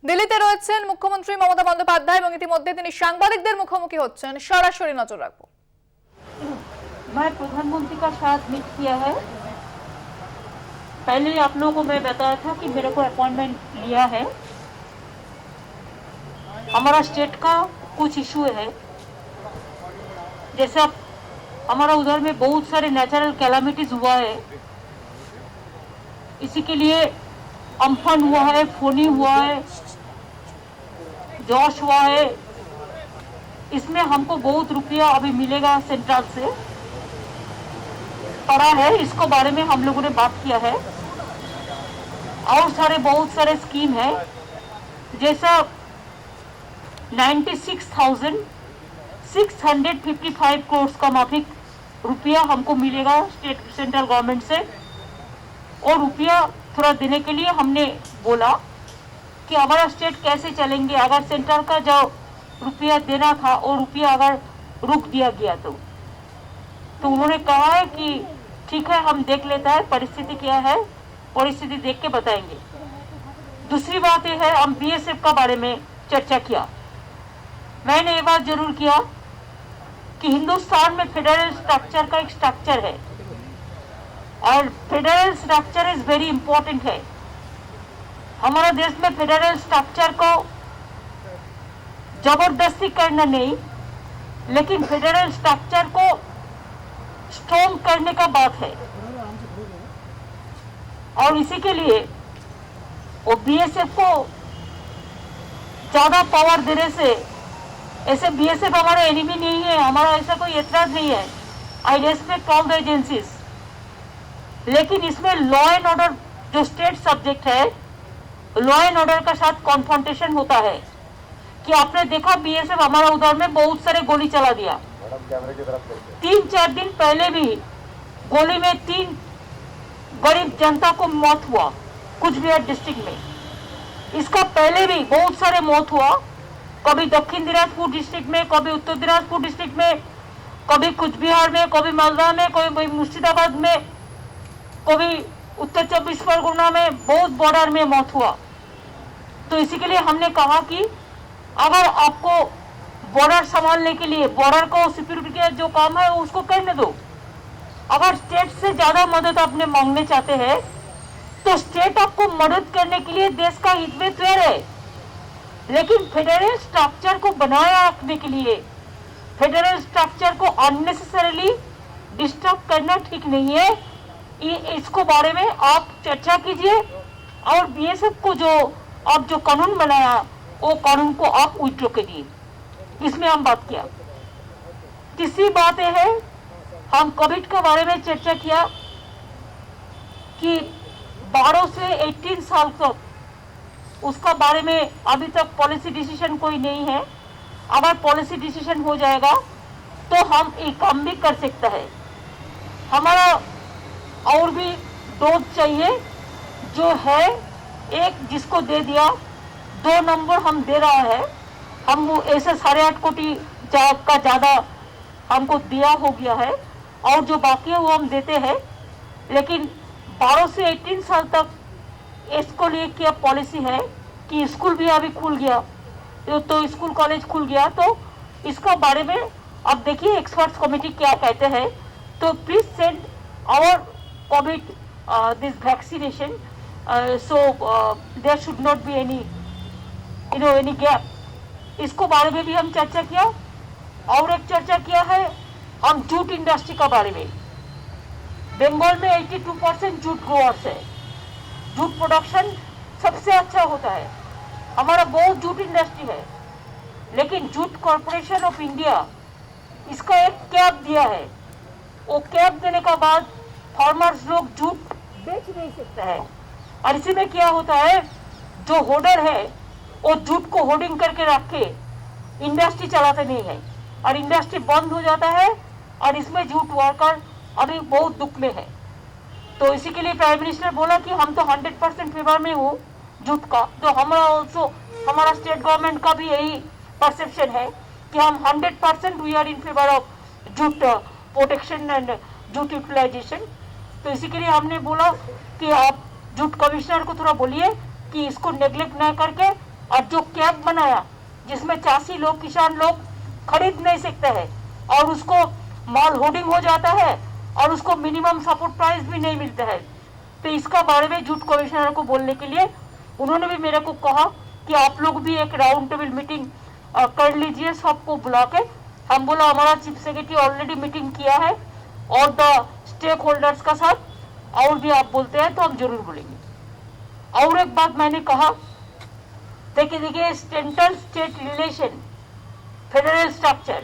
দিল্লিতে রয়েছেন মুখ্যমন্ত্রী মমতা বন্দ্যোপাধ্যায় এবং ইতিমধ্যে তিনি সাংবাদিকদের মুখোমুখি হচ্ছেন। সরাসরি নজর রাখবো। मैं प्रधानमंत्री का साथ मीट किया है। पहले आप लोगों को मैं बताया था कि मेरे को अपॉइंटमेंट लिया है। हमारा स्टेट का कुछ इशू है, जैसे हमारा उधर में बहुत सारे नेचुरल कैलामिटीज हुआ है। इसी के लिए अम्फन हुआ है, फोनी हुआ है, जोश हुआ है। इसमें हमको बहुत रुपया अभी मिलेगा सेंट्रल से पड़ा है। इसको बारे में हम लोगों ने बात किया है। और बहुत सारे स्कीम है, जैसा 96,655 करोड़ का माफिक रुपया हमको मिलेगा स्टेट सेंट्रल गवर्नमेंट से। और रुपया थोड़ा देने के लिए हमने बोला कि हमारा स्टेट कैसे चलेंगे अगर सेंट्रल का जो रुपया देना था और रुपया अगर रुक दिया गया तो उन्होंने कहा है कि ठीक है, हम देख लेता है परिस्थिति क्या है, परिस्थिति देख के बताएंगे। दूसरी बात यह है, हम बीएसएफ का बारे में चर्चा किया। मैंने ये बात जरूर किया कि हिंदुस्तान में फेडरल स्ट्रक्चर का एक स्ट्रक्चर है और federal structure is very important है। हमारा देश में फेडरल स्ट्रक्चर को जबरदस्ती करना नहीं, लेकिन फेडरल स्ट्रक्चर को स्ट्रॉन्ग करने का बात है। और इसी के लिए वो बीएसएफ को ज्यादा पावर देने से, ऐसे बीएसएफ हमारा एनिमी नहीं है, हमारा ऐसा कोई एतराज नहीं है। आई रेस्पेक्ट ऑल द एजेंसीज, लेकिन इसमें लॉ एंड ऑर्डर जो स्टेट सब्जेक्ट है, लॉ एंड ऑर्डर का साथ कॉन्फ्रंटेशन होता है। कि आपने देखा बीएसएफ हमारा उधर में बहुत सारे गोली चला दिया। 3-4 दिन पहले भी गोली में 3 गरीब जनता को मौत हुआ कुछ बिहार डिस्ट्रिक्ट में। इसका पहले भी बहुत सारे मौत हुआ, कभी दक्षिण दिनाजपुर डिस्ट्रिक्ट में, कभी उत्तर दिनाजपुर डिस्ट्रिक्ट में, कभी कुछ बिहार में, कभी मालदा में, कभी मुर्शिदाबाद में, कभी उत्तर 24 परगना में, बहुत बॉर्डर में मौत हुआ। तो इसी के लिए हमने कहा कि अगर आपको बॉर्डर संभालने के लिए, बॉर्डर को सिक्योरिटी का जो काम है उसको करने दो। अगर स्टेट से ज्यादा मदद आपने मांगने चाहते हैं तो स्टेट आपको मदद करने के लिए देश का हित में तैयार है, लेकिन फेडरल स्ट्रक्चर को बनाए रखने के लिए फेडरल स्ट्रक्चर को अननेसेसरीली डिस्टर्ब करना ठीक नहीं है। इसको बारे में आप चर्चा कीजिए और बीएसएफ को जो आप जो कानून बनाया वो कानून को आप विड्रॉ करिए। इसमें हम बात किया। तीसरी बात यह है, हम कोविड के बारे में चर्चा किया कि 12 से 18 साल तक उसका बारे में अभी तक पॉलिसी डिसीजन कोई नहीं है। अगर पॉलिसी डिसीजन हो जाएगा तो हम एक काम भी कर सकता है। हमारा और भी डोज चाहिए जो है, एक जिसको दे दिया, 2 नंबर हम दे रहा है। हम ऐसे 8.5 कोटी का ज्यादा हमको दिया हो गया है और जो बाकी है वो हम देते हैं। लेकिन 12 से 18 साल तक इसको लिए क्या पॉलिसी है कि स्कूल भी अभी खुल गया, तो स्कूल कॉलेज खुल गया, तो इसका बारे में अब देखिए एक्सपर्ट्स कमेटी क्या कहते हैं। तो please send our covid this vaccination, so there should not be any any gap. इसको बारे में भी हम चर्चा किया। और एक चर्चा किया है हम जूट इंडस्ट्री का बारे में। बंगाल में 82% जूट ग्रोअर्स है, जूट प्रोडक्शन सबसे अच्छा होता है, हमारा बहुत जूट इंडस्ट्री है। लेकिन जूट कॉर्पोरेशन ऑफ इंडिया इसका एक कैप दिया है, वो कैप देने का बाद फार्मर्स लोग जूट बेच नहीं सकते हैं। और इसी में क्या होता है, जो होल्डर है वो जूट को होल्डिंग करके रख के इंडस्ट्री चलाते नहीं है और इंडस्ट्री बंद हो जाता है और इसमें जूट वर्कर अभी बहुत दुख में है। तो इसी के लिए प्राइम मिनिस्टर बोला कि हम तो 100% फेवर में हूँ जूट का। तो हमारा ऑल्सो हमारा स्टेट गवर्नमेंट का भी यही परसेप्शन है कि हम 100% we are in favour of jute protection and jute utilisation. तो इसी के लिए हमने बोला कि आप जूट कमिश्नर को थोड़ा बोलिए कि इसको नेग्लेक्ट न करके और जो कैप बनाया जिसमें चासी लोग किसान लोग खरीद नहीं सकते हैं और उसको मॉल होर्डिंग हो जाता है और उसको मिनिमम सपोर्ट प्राइस भी नहीं मिलता है। तो इसका बारे में जूट कमिश्नर को बोलने के लिए उन्होंने भी मेरे को कहा कि आप लोग भी एक राउंड टेबल मीटिंग कर लीजिए सबको बुला के। हम बोला हमारा चीफ सेक्रेटरी ऑलरेडी मीटिंग किया है और द स्टेक होल्डर्स का साथ, और भी आप बोलते हैं तो हम जरूर बोलेंगे। और एक बात मैंने कहा, देखिए central state relation, federal structure,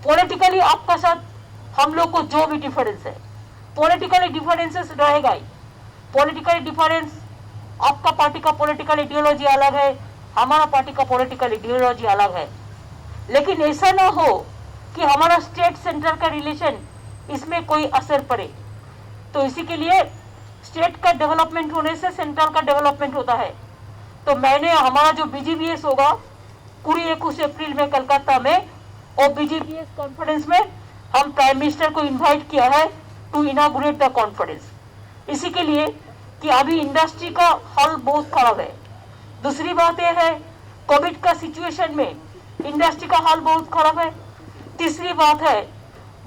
politically आपका साथ हम लोग को जो भी डिफरेंस है, पॉलिटिकली डिफरेंसेस रहेगा ही। पॉलिटिकल डिफरेंस, आपका पार्टी का पॉलिटिकल आइडियोलॉजी अलग है, हमारा पार्टी का पॉलिटिकल आइडियोलॉजी अलग है, लेकिन ऐसा ना हो कि हमारा स्टेट सेंटर का रिलेशन इसमें कोई असर पड़े। तो इसी के लिए स्टेट का डेवलपमेंट होने से सेंट्रल का डेवलपमेंट होता है। तो मैंने हमारा जो BGBS होगा पूरी 21 अप्रैल में कलकत्ता में, और BGBS कॉन्फ्रेंस में हम प्राइम मिनिस्टर को इनवाइट किया है टू इनागुरेट द कॉन्फ्रेंस। इसी के लिए कि अभी इंडस्ट्री का हाल बहुत खराब है। दूसरी बात यह है कोविड का सिचुएशन में इंडस्ट्री का हाल बहुत खराब है। तीसरी बात है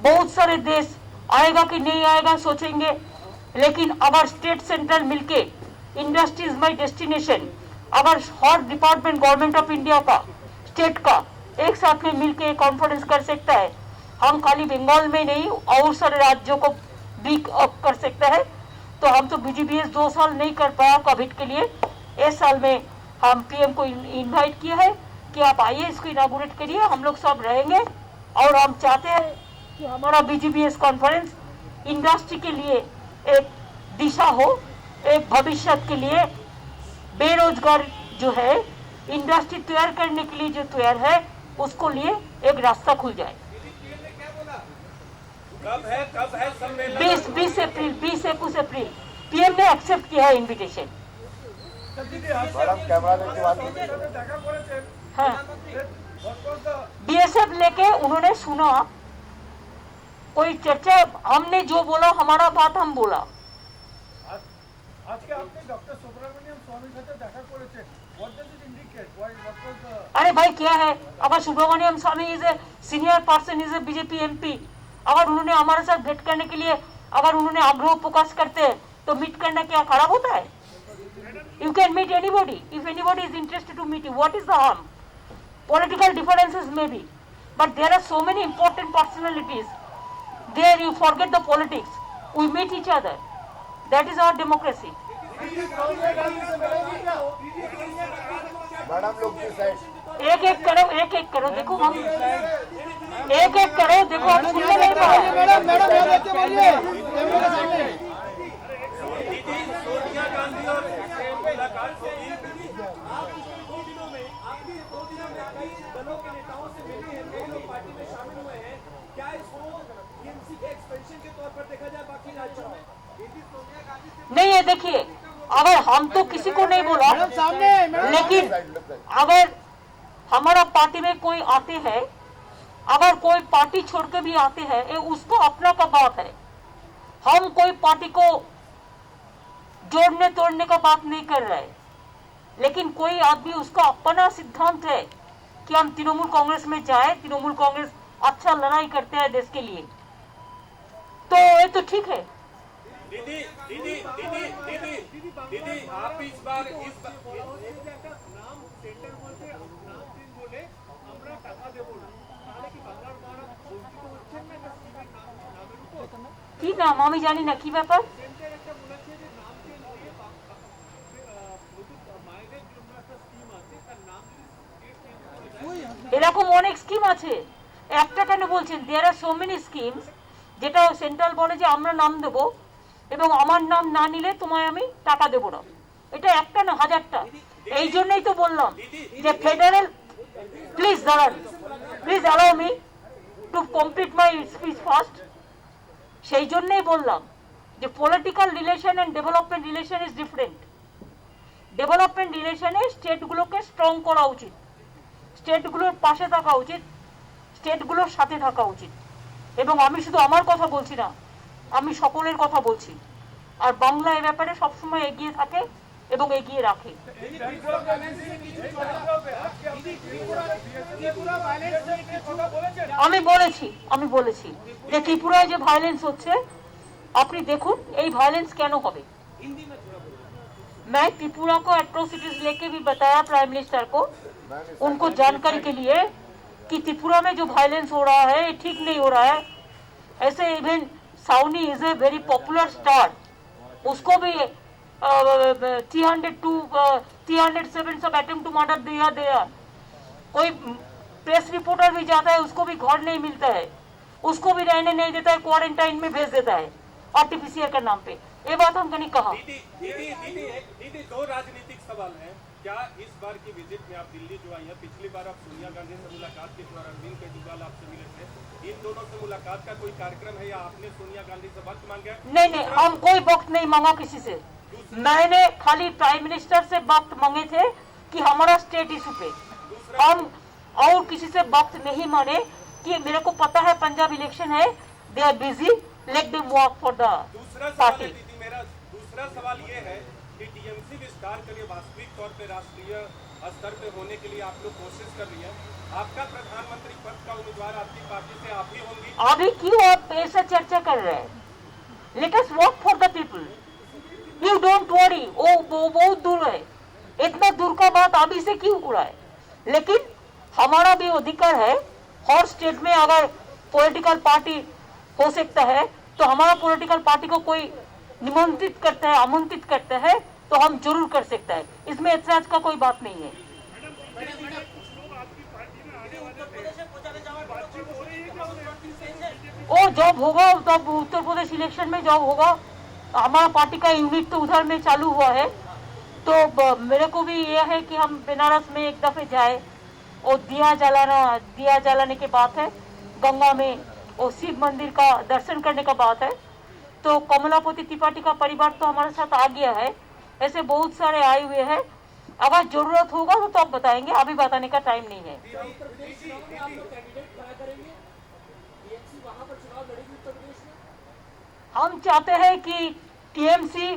बहुत सारे देश आएगा कि नहीं आएगा सोचेंगे, लेकिन अगर स्टेट सेंट्रल मिलके इंडस्ट्री इज माई डेस्टिनेशन, अगर हर डिपार्टमेंट गवर्नमेंट ऑफ इंडिया का स्टेट का एक साथ में मिलके कॉन्फ्रेंस कर सकता है, हम खाली बंगाल में नहीं और सारे राज्यों को भी कर सकते हैं। तो हम तो BGBS 2 साल नहीं कर पाया कोविड के लिए, इस साल में हम PM को इनवाइट किया है कि आप आइए इसको इनागुरेट करिए, हम लोग सब रहेंगे। और हम चाहते हैं कि हमारा BGBS कॉन्फ्रेंस इंडस्ट्री के लिए एक दिशा हो, एक भविष्य के लिए बेरोजगार जो है इंडस्ट्री तैयार करने के लिए जो तैयार है उसको लिए एक रास्ता खुल जाए। कब है सम्मेलन? 20 अप्रैल PM ने एक्सेप्ट किया है इनविटेशन। हाँ, BSF लेके उन्होंने सुना, कोई चर्चा, हमने जो बोला हमारा बात हम बोला। अरे भाई क्या है, अगर Subramanian Swamy is a senior person, is a BJP MP, अगर उन्होंने हमारे साथ भेंट करने के लिए अगर उन्होंने आग्रह प्रकाश करते हैं तो मीट करना क्या खराब होता है? You can meet anybody if anybody is interested to meet you. What is the harm? Political differences maybe, but there are so many important personalities. There you forget the politics. We meet each other. That is our democracy. Madam लोग की side एक एक करो, देखो हम एक करो, देखो हम सुनने नहीं पा रहे। मैडम यहाँ देखते बोलिए कैमरे के सामने। सोनिया गांधी और मुलाकात होगी। आप पिछले 2 दिनों में कई दलों के नेताओं से मिले हैं, कई लोग पार्टी में शामिल हुए हैं। क्या इसको TMC के एक्सपेंशन के तौर पर देखा जाए बाकी राज्यों में? नहीं है, देखिए अगर हम तो किसी को नहीं बोला, लेकिन अगर हमारा पार्टी में कोई आते हैं, अगर कोई पार्टी छोड़ के भी आते हैं, ये उसको अपना का बात है। हम कोई पार्टी को जोड़ने तोड़ने का बात नहीं कर रहे, लेकिन कोई आदमी उसका अपना सिद्धांत है कि हम तृणमूल कांग्रेस में जाए, तृणमूल कांग्रेस अच्छा लड़ाई करते हैं देश के लिए, तो ये तो ठीक है। दीदी आप इस बार কি নাম আমি জানি না, কি ব্যাপার? এরকম অনেক স্কিম আছে, একটা কেন বলছেন? দেয়ার আর সো মেনি স্কিমস, যেটা সেন্ট্রাল বলে যে আমরা নাম দেবো এবং আমার নাম না নিলে তোমায় আমি টাকা দেবো না। এটা একটা না, হাজারটা। এই জন্যই তো বললাম যে ফেডারেল, প্লিজ দাঁড়ান, please allow me to complete my speech first. সেই জন্যই বললাম যে political relation and development relation is different. Development রিলেশনে স্টেটগুলোকে স্ট্রং করা উচিত, স্টেটগুলোর পাশে থাকা উচিত, স্টেটগুলোর সাথে থাকা উচিত। এবং আমি শুধু আমার কথা বলছি না, আমি সকলের কথা বলছি। আর বাংলা এ ব্যাপারে সবসময় এগিয়ে থাকে এবং এগিয়ে রাখে। আমি বলেছি যে ত্রিপুরায় যে ভায়োলেন্স হচ্ছে আপনি দেখুন এই ভায়োलेंस কেন হবে। मैं त्रिपुरा को एट्रोसिटीज लेके भी बताया प्राइम मिनिस्टर को, उनको जानकारी के लिए कि त्रिपुरा में जो वायलेंस हो रहा है ये ठीक नहीं हो रहा है। ऐसे इवन साउनी is a very popular star, उसको भी 307 सब अटेम्प्ट टू मर्डर दिया। कोई प्रेस रिपोर्टर भी जाता है उसको भी घर नहीं मिलता है, उसको भी रहने नहीं देता है, क्वारंटाइन में भेज देता है आरटीपीसीआर के नाम पे। ये बात हमने नहीं कहा। दीदी दो राजनीतिक सवाल हैं। क्या इस बार की विजिट में आप दिल्ली जो आई है, पिछली बार आप सोनिया गांधी से मुलाकात की और अरविंद केजरीवाल आपसे मिले थे, इन दोनों से मुलाकात का कोई कार्यक्रम है या आपने सोनिया गांधी से वक्त मांगा? नहीं, हम कोई वक्त नहीं मांगा किसी से। मैंने खाली प्राइम मिनिस्टर से वक्त मांगे थे कि हमारा स्टेट इशू पे, हम और किसी से वक्त नहीं मांगे कि मेरे को पता है पंजाब इलेक्शन है, they are busy, let them work for the party. मेरा दूसरा सवाल ये है कि टीएमसी विस्तार के लिए वास्तविक तौर पे राष्ट्रीय स्तर पे होने के लिए आप लोग कोशिश कर रही है। आपका प्रधानमंत्री पद का उम्मीदवार आपकी पार्टी से आप ही होंगी? अभी क्यों आप ऐसा चर्चा कर रहे हैं? Let us work for the people, you don't worry. वो बहुत दूर है, इतना दूर का बात अभी से क्यों हो रहा है? लेकिन हमारा भी अधिकार है, हर स्टेट में अगर पॉलिटिकल पार्टी हो सकता है तो हमारा पॉलिटिकल पार्टी को कोई निमंत्रित करता है, आमंत्रित करता है तो हम जरूर कर सकते हैं, इसमें ऐतराज का कोई बात नहीं है। वो जब होगा तब उत्तर प्रदेश इलेक्शन में जब होगा, हमारा पार्टी का यूनिट तो उधर में चालू हुआ है, तो मेरे को भी यह है कि हम बनारस में एक दफे जाए और दिया जलाने के बात है, गंगा में और शिव मंदिर का दर्शन करने का बात है। तो कमलापति त्रिपाठी का परिवार तो हमारे साथ आ गया है, ऐसे बहुत सारे आए हुए हैं, अगर जरूरत होगा तो आप बताएंगे, अभी बताने का टाइम नहीं है। हम चाहते हैं कि टीएमसी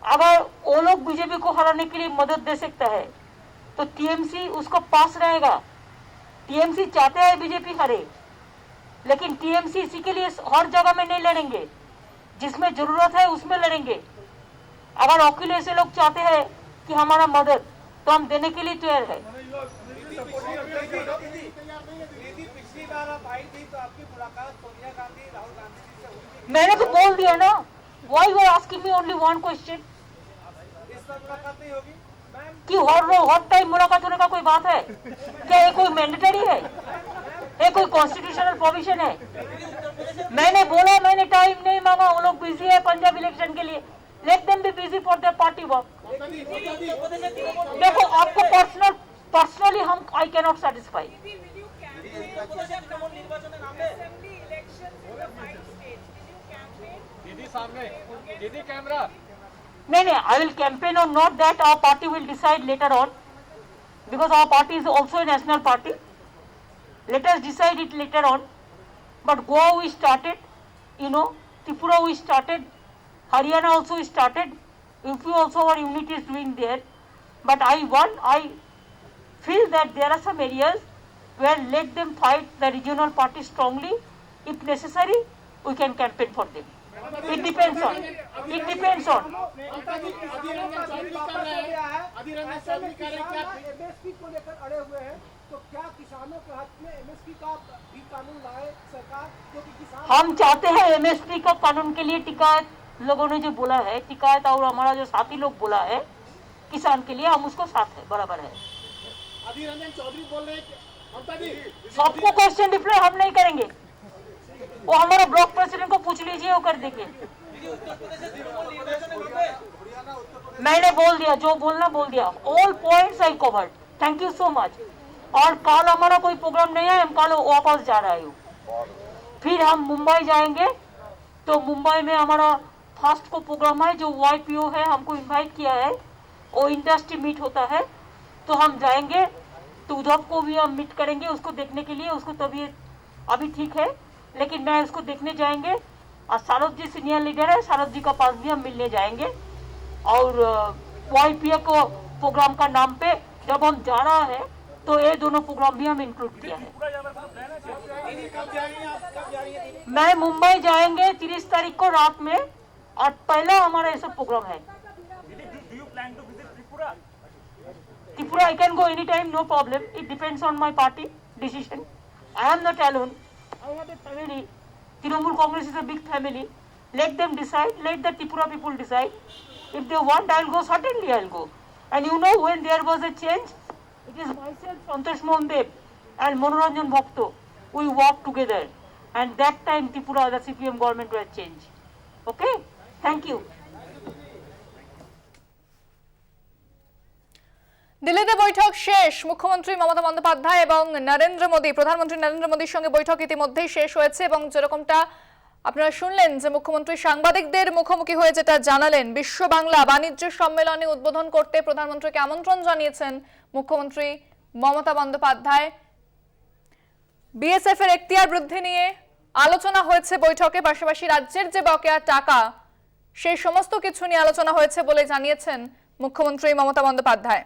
अगर वो लोग बीजेपी को हराने के लिए मदद दे सकता है तो टीएमसी उसको पास रहेगा। टीएमसी चाहते हैं बीजेपी हारे, लेकिन टीएमसी इसी के लिए हर जगह में नहीं लड़ेंगे, जिसमें जरूरत है उसमें लड़ेंगे। अगर अखिलेश लोग चाहते हैं कि हमारा मदद, तो हम देने के लिए तैयार है। पिछली बार आप आई थी तो आपकी मुलाकात सोनिया गांधी राहुल गांधी जी से हुई थी। मैंने तो बोल दिया ना, why you are asking me only one question? इस बार मुलाकात नहीं होगी कि हर टाइम मुलाकात होने का कोई बात है क्या? ये कोई मैंडेटरी है? ये कोई कॉन्स्टिट्यूशनल प्रोविजन है? मैंने बोला, मैंने टाइम नहीं मांगा, वो लोग बिजी है पंजाब इलेक्शन के लिए, let them be busy for their party work. देखो आपको पर्सनली हम आई कैन नॉट सेटिस्फाई। दीदी सामने, दीदी कैमरा। नहीं, I will campaign or not, that our party will decide later on, because our party is also a national party. Let us decide it later on. But Goa we started, Tripura we started, Haryana also started, UP also our unit is doing there. But I feel that there are some areas where let them fight the regional party strongly. If necessary, we can campaign for them. It depends on. अधिरंजन Chaudhary कह रहे हैं कि MSP को लेकर अड़े हुए हैं, तो क्या किसानों के हक में एमएसपी का भी कानून लाए सरकार? क्योंकि किसान हम चाहते हैं एमएसपी का कानून के लिए टिकायत लोगों ने जो बोला है, टिकायत और हमारा जो साथी लोग बोला है किसान के लिए, हम उसको साथ है, बराबर है। अधिरंजन चौधरी बोल रहे हैं कि ममता जी सबको क्वेश्चन रिप्लाई हम नहीं करेंगे, वो हमारा ब्लॉक प्रेसिडेंट को पूछ लीजिए, वो कर देंगे। मैंने बोल दिया, जो बोलना बोल दिया, all points I covered. Thank you so much. और कल हमारा कोई प्रोग्राम नहीं है, हम कल वापस जा रहे हैं, फिर हम मुंबई जाएंगे। तो मुंबई में हमारा फर्स्ट को प्रोग्राम है, जो YPO है हमको इनवाइट किया है, वो इंडस्ट्री मीट होता है, तो हम जाएंगे। तो उद्धव को भी हम मीट करेंगे उसको देखने के लिए, उसको तबीयत अभी ठीक है, लेकिन मैं उसको देखने जाएंगे। और सारद जी सीनियर लीडर है, सारद जी का पास भी हम मिलने जाएंगे। और YPA को प्रोग्राम का नाम पे जब हम जा रहा है तो ये दोनों प्रोग्राम भी हम इंक्लूड किया है। मैं मुंबई जाएंगे 30 तारीख को रात में और पहला हमारा ऐसा प्रोग्राम है। Tripura, I can go anytime, no problem. It depends on my party decision. I am not alone. I have a family. Trinamool Congress is a big family. Let them decide. Let the Tripura people decide. If they want, I'll go. Certainly, I'll go. And you know, when there was a change, it is myself, Santosh Mohan Deb, and Manoranjan Bhakto. We walked together. And that time, Tripura, the CPM government was changed. Okay? Thank you. দিল্লিতে বৈঠক শেষ। মুখ্যমন্ত্রী মমতা বন্দ্যোপাধ্যায় এবং নরেন্দ্র মোদী, প্রধানমন্ত্রী নরেন্দ্র মোদীর সঙ্গে বৈঠক ইতিমধ্যেই শেষ হয়েছে এবং যেরকমটা আপনারা শুনলেন যে মুখ্যমন্ত্রী সাংবাদিকদের মুখোমুখি হয়ে যেটা জানালেন, বিশ্ব বাংলা বাণিজ্য সম্মেলনে উদ্বোধন করতে প্রধানমন্ত্রীকে আমন্ত্রণ জানিয়েছেন মুখ্যমন্ত্রী মমতা বন্দ্যোপাধ্যায়। বিএসএফ এর এখতিয়ার বৃদ্ধি নিয়ে আলোচনা হয়েছে বৈঠকে, পাশাপাশি রাজ্যের যে বকেয়া টাকা সেই সমস্ত কিছু নিয়ে আলোচনা হয়েছে বলে জানিয়েছেন মুখ্যমন্ত্রী মমতা বন্দ্যোপাধ্যায়।